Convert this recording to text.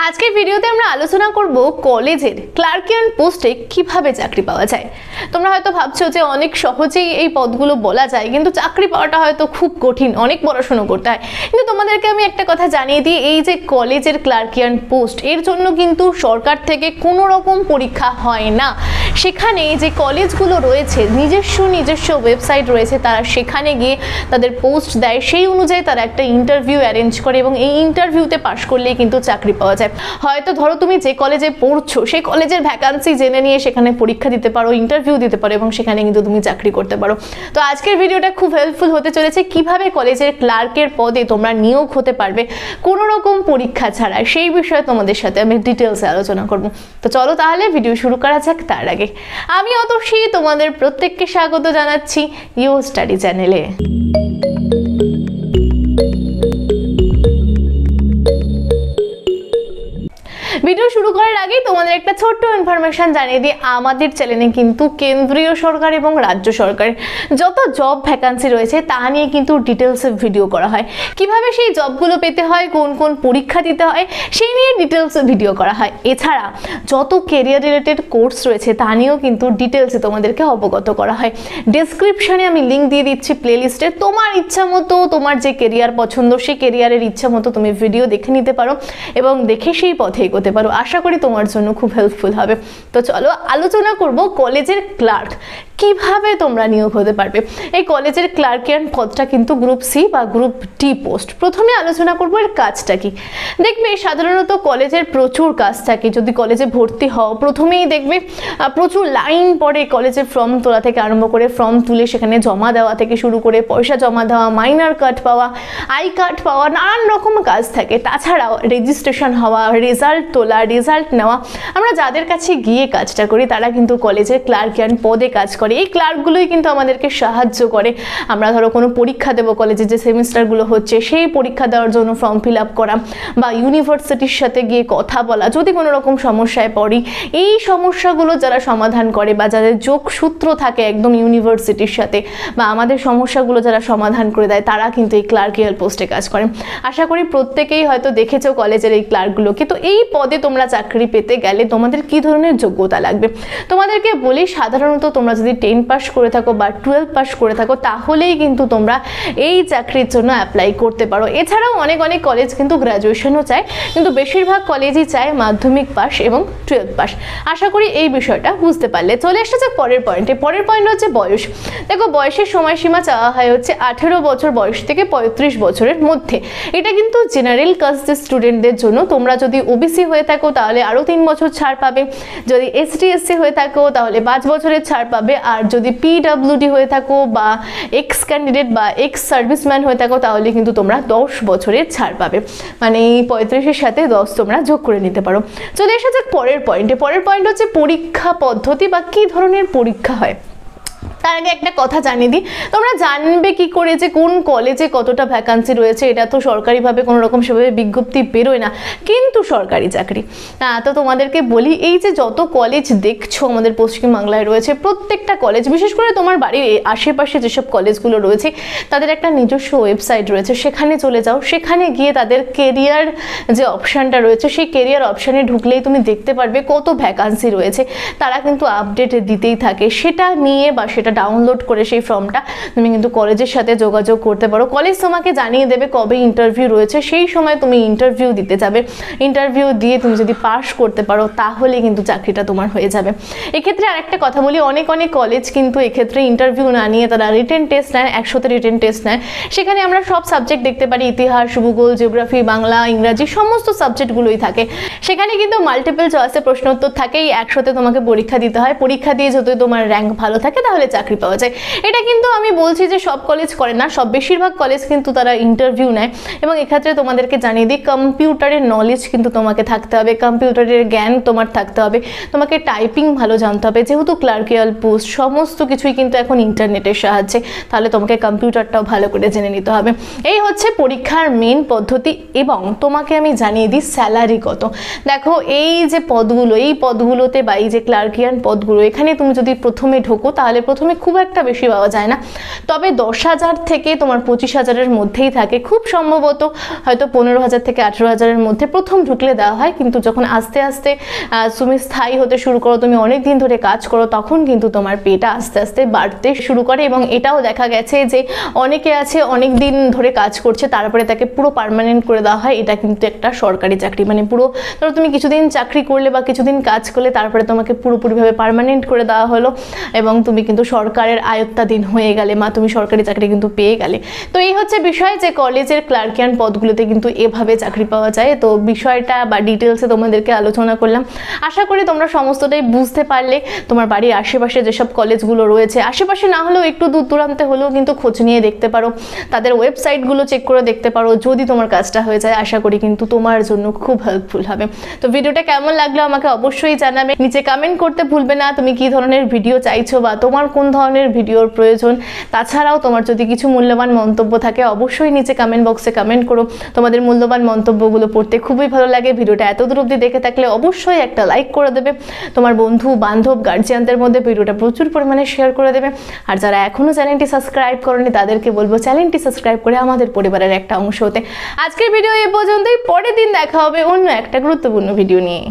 আজকের ভিডিওতে আমরা আলোচনা করব কলেজের ক্লার্কিয়ান পোস্টে কিভাবে চাকরি পাওয়া যায়। তোমরা হয়তো ভাবছো যে অনেক সহজেই এই পদগুলো বলা যায়, কিন্তু চাকরি পাওয়াটা হয়তো খুব কঠিন, অনেক পড়াশোনা করতে হয়। কিন্তু তোমাদেরকে আমি একটা কথা জানিয়ে দিই, এই যে কলেজের ক্লার্কিয়ান পোস্ট, এর জন্য কিন্তু সরকার থেকে কোনো রকম পরীক্ষা হয় না। সেখানে যে কলেজগুলো রয়েছে নিজস্ব ওয়েবসাইট রয়েছে, তারা সেখানে গিয়ে তাদের পোস্ট দেয়, সেই অনুযায়ী তারা একটা ইন্টারভিউ অ্যারেঞ্জ করে এবং এই ইন্টারভিউতে পাশ করলেই কিন্তু চাকরি পাওয়া যায়। হয়তো ধরো তুমি যে কলেজে পড়ছো সেই কলেজের ভ্যাকান্সি জেনে নিয়ে সেখানে পরীক্ষা দিতে পারো, ইন্টারভিউ দিতে পারো এবং সেখানে কিন্তু তুমি চাকরি করতে পারো। তো আজকের ভিডিওটা খুব হেল্পফুল হতে চলেছে, কিভাবে কলেজের ক্লার্কের পদে তোমরা নিয়োগ হতে পারবে কোনো রকম পরীক্ষা ছাড়া, সেই বিষয়ে তোমাদের সাথে আমি ডিটেলসে আলোচনা করব। তো চলো তাহলে ভিডিও শুরু করা যাক। তার আগে আমি অতসী তোমাদের প্রত্যেককে স্বাগত জানাচ্ছি ইউর স্টাডি চ্যানেলে। ভিডিও শুরু করার আগেই তোমাদের একটা ছোট্ট ইনফরমেশন জানিয়ে দিই, আমাদের চ্যানেলে কিন্তু কেন্দ্রীয় সরকার এবং রাজ্য সরকারের যত জব ভ্যাকান্সি রয়েছে তা নিয়ে কিন্তু ডিটেলসে ভিডিও করা হয়। কিভাবে সেই জবগুলো পেতে হয়, কোন কোন পরীক্ষা দিতে হয়, সেই নিয়ে ডিটেলসে ভিডিও করা হয়। এছাড়া যত কেরিয়ার রিলেটেড কোর্স রয়েছে তা নিয়েও কিন্তু ডিটেলসে তোমাদেরকে অবগত করা হয়। ডেসক্রিপশনে আমি লিঙ্ক দিয়ে দিচ্ছি প্লেলিস্টে, তোমার ইচ্ছা মতো, তোমার যে কেরিয়ার পছন্দ সেই কেরিয়ারের ইচ্ছা মতো তুমি ভিডিও দেখে নিতে পারো এবং দেখে সেই পথে এগোতে পারো। আশা করি তোমার জন্য খুব হেল্পফুল হবে। তো চলো আলোচনা করব কলেজের ক্লার্ক কিভাবে তোমরা নিয়োগ হতে পারবে। এই কলেজের ক্লার্কিয়ান পদটা কিন্তু গ্রুপ সি বা গ্রুপ ডি পোস্ট। প্রথমে আলোচনা করব এর কাজটা কি। দেখবে সাধারণত কলেজের প্রচুর কাজ থাকে। যদি কলেজে ভর্তি হও প্রথমেই দেখবে প্রচুর লাইন পড়ে কলেজে, ফর্ম তোলা থেকে আরম্ভ করে ফর্ম তুলে সেখানে জমা দেওয়া থেকে শুরু করে পয়সা জমা দেওয়া, মাইনার কার্ড পাওয়া, আই কার্ড পাওয়া, নানান রকম কাজ থাকে। তাছাড়াও রেজিস্ট্রেশন হওয়া, রেজাল্ট তোলা, রেজাল্ট নেওয়া। আমরা যাদের কাছে গিয়ে কাজটা করি তারা কিন্তু কলেজের ক্লার্কিয়ান পদে কাজ করে। এই ক্লার্কগুলোই কিন্তু আমাদেরকে সাহায্য করে। আমরা ধরো কোনো পরীক্ষা দেবো, কলেজের যে সেমিস্টারগুলো হচ্ছে সেই পরীক্ষা দেওয়ার জন্য ফর্ম ফিল আপ করা বা ইউনিভার্সিটির সাথে গিয়ে কথা বলা, যদি কোনো রকম সমস্যায় পড়ি এই সমস্যাগুলো যারা সমাধান করে বা যাদের যোগসূত্র থাকে একদম ইউনিভার্সিটির সাথে বা আমাদের সমস্যাগুলো যারা সমাধান করে দেয়, তারা কিন্তু এই ক্লার্কিয়াল পোস্টে কাজ করে। আশা করি প্রত্যেকেই হয়তো দেখেছো কলেজের এই ক্লার্কগুলো। কিন্তু এই পদে তোমরা চাকরি পেতে গেলে তোমাদের কি ধরনের যোগ্যতা লাগবে তোমাদেরকে বলি। সাধারণত তোমরা যদি 10 পাস করে থাকো বা 12 পাস করে থাকো তাহলেই কিন্তু তোমরা এই চাকরির জন্য অ্যাপ্লাই করতে পারো। এছাড়াও অনেক কলেজ কিন্তু গ্র্যাজুয়েশনও চায়, কিন্তু বেশিরভাগ কলেজই চায় মাধ্যমিক পাস এবং 12 পাস। আশা করি এই বিষয়টা বুঝতে পারলে। চলে এসেছে যাক পরের পয়েন্টে। পরের পয়েন্ট হচ্ছে বয়স। দেখো বয়সের সময়সীমা চাওয়া হয় হচ্ছে 18 বছর বয়স থেকে 35 বছরের মধ্যে। এটা কিন্তু জেনারেল কাস্টের স্টুডেন্টদের জন্য। তোমরা যদি ওবিসি হয়ে থাকো তাহলে আরও 3 বছর ছাড় পাবে, যদি এসটি এসসি হয়ে থাকো তাহলে 5 বছরের ছাড় পাবে, আর যদি পিডব্লিউডি হয়ে থাকো বা এক্স ক্যান্ডিডেট বা এক্স সার্ভিসম্যান হয়ে থাকো তাহলে কিন্তু তোমরা 10 বছরের ছাড় পাবে। মানে এই 35-এর সাথে 10 তোমরা যোগ করে নিতে পারো। চলে এসে যাক পরের পয়েন্টে। পরের পয়েন্ট হচ্ছে পরীক্ষা পদ্ধতি বা কী ধরনের পরীক্ষা হয়। তার আগে একটা কথা জানিয়ে দিই, তোমরা জানবে কি করে যে কোন কলেজে কতটা ভ্যাকান্সি রয়েছে? এটা তো সরকারিভাবে কোনো রকম সেভাবে বিজ্ঞপ্তি বেরোয় না, কিন্তু সরকারি চাকরি। তো তোমাদেরকে বলি, এই যে যত কলেজ দেখছো আমাদের পশ্চিমবাংলায় রয়েছে, প্রত্যেকটা কলেজ, বিশেষ করে তোমার বাড়ির আশেপাশে যেসব কলেজগুলো রয়েছে তাদের একটা নিজস্ব ওয়েবসাইট রয়েছে। সেখানে চলে যাও, সেখানে গিয়ে তাদের কেরিয়ার যে অপশানটা রয়েছে সেই কেরিয়ার অপশানে ঢুকলেই তুমি দেখতে পারবে কত ভ্যাকান্সি রয়েছে। তারা কিন্তু আপডেট দিতেই থাকে। সেটা নিয়ে বা সেটা ডাউনলোড করে সেই ফর্মটা তুমি কিন্তু কলেজের সাথে যোগাযোগ করতে পারো। কলেজ তোমাকে জানিয়ে দেবে কবে ইন্টারভিউ রয়েছে, সেই সময় তুমি ইন্টারভিউ দিতে যাবে। ইন্টারভিউ দিয়ে তুমি যদি পাস করতে পারো তাহলে কিন্তু চাকরিটা তোমার হয়ে যাবে। এক্ষেত্রে আরেকটা কথা বলি, অনেক কলেজ কিন্তু এক্ষেত্রে ইন্টারভিউ না নিয়ে তারা রিটেন টেস্ট নেয়, 100তে রিটেন টেস্ট নেয়। সেখানে আমরা সব সাবজেক্ট দেখতে পারি, ইতিহাস, ভূগোল, জিওগ্রাফি, বাংলা, ইংরাজি, সমস্ত সাবজেক্টগুলোই থাকে। সেখানে কিন্তু মাল্টিপল চয়েসে প্রশ্ন উত্তর থাকে। এই 100তে তোমাকে পরীক্ষা দিতে হয়। পরীক্ষা দিয়ে যদি তোমার র্যাঙ্ক ভালো থাকে তাহলে চাকরি পাওয়া যায়। এটা কিন্তু আমি বলছি যে সব কলেজ করে না, বেশিরভাগ কলেজ কিন্তু তারা ইন্টারভিউ নেয়। এবং এক্ষেত্রে তোমাদেরকে জানিয়ে দিই, কম্পিউটারের নলেজ কিন্তু তোমাকে থাকতে হবে, কম্পিউটারের জ্ঞান তোমার থাকতে হবে, তোমাকে টাইপিং ভালো জানতে হবে। যেহেতু ক্লার্কিয়াল পোস্ট সমস্ত কিছুই কিন্তু এখন ইন্টারনেটের সাহায্যে, তাহলে তোমাকে কম্পিউটারটাও ভালো করে জেনে নিতে হবে। এই হচ্ছে পরীক্ষার মেন পদ্ধতি। এবং তোমাকে আমি জানিয়ে দিই স্যালারি কত। দেখো এই যে পদগুলো, এই পদগুলোতে বা এই যে ক্লার্কিয়ান পদগুলো, এখানে তুমি যদি প্রথমে ঢোকো তাহলে প্রথমে প্রথমে খুব একটা বেশি পাওয়া যায় না, তবে 10,000 থেকে তোমার 25,000-এর মধ্যেই থাকে, খুব সম্ভবত হয়তো 15,000 থেকে 18,000-এর মধ্যে প্রথম ঢুকলে দেওয়া হয়। কিন্তু যখন আস্তে আস্তে তুমি স্থায়ী হতে শুরু করো, তুমি অনেক দিন ধরে কাজ করো, তখন কিন্তু তোমার পেটা আস্তে আস্তে বাড়তে শুরু করে। এবং এটাও দেখা গেছে যে অনেকে আছে অনেক দিন ধরে কাজ করছে, তারপরে তাকে পুরো পার্মানেন্ট করে দেওয়া হয়। এটা কিন্তু একটা সরকারি চাকরি, মানে পুরো ধরো তুমি কিছুদিন চাকরি করলে বা কিছুদিন কাজ করলে, তারপরে তোমাকে পুরোপুরিভাবে পার্মানেন্ট করে দেওয়া হলো এবং তুমি কিন্তু সরকারের আয়ত্তাধীন হয়ে গেলে, তুমি সরকারি চাকরি কিন্তু পেয়ে গেলে। তো এই হচ্ছে বিষয় যে কলেজের ক্লার্কিয়ান পদগুলোতে কিন্তু এভাবে চাকরি পাওয়া যায়। তো বিষয়টা বা ডিটেলসে তোমাদেরকে আলোচনা করলাম। আশা করি তোমরা সমস্তটাই বুঝতে পারলে। তোমার বাড়ির আশেপাশে যেসব কলেজগুলো রয়েছে, আশেপাশে না হলেও একটু দূর দূরান্তে হলেও কিন্তু খোঁজ নিয়ে দেখতে পারো, তাদের ওয়েবসাইটগুলো চেক করে দেখতে পারো। যদি তোমার কাজটা হয়ে যায়, আশা করি কিন্তু তোমার জন্য খুব হেল্পফুল হবে। তো ভিডিওটা কেমন লাগলো আমাকে অবশ্যই জানাবে, নিচে কমেন্ট করতে ভুলবে না তুমি কি ধরনের ভিডিও চাইছো বা তোমার কোন ধরনের ভিডিওর প্রয়োজন। তাছাড়াও তোমার যদি কিছু মূল্যবান মন্তব্য থাকে, অবশ্যই নিচে কমেন্ট বক্সে কমেন্ট করো। তোমাদের মূল্যবান মন্তব্যগুলো পড়তে খুবই ভালো লাগে। ভিডিওটা এত দূর অবধি দেখে থাকলে অবশ্যই একটা লাইক করে দেবে, তোমার বন্ধু বান্ধব গার্জিয়ানদের মধ্যে ভিডিওটা প্রচুর পরিমাণে শেয়ার করে দেবে। আর যারা এখনো চ্যানেলটি সাবস্ক্রাইব করেনি, তাদেরকে বলবো চ্যানেলটি সাবস্ক্রাইব করে আমাদের পরিবারের একটা অংশ হতে। আজকের ভিডিও এই পর্যন্তই, পরের দিন দেখা হবে অন্য একটা গুরুত্বপূর্ণ ভিডিও নিয়ে।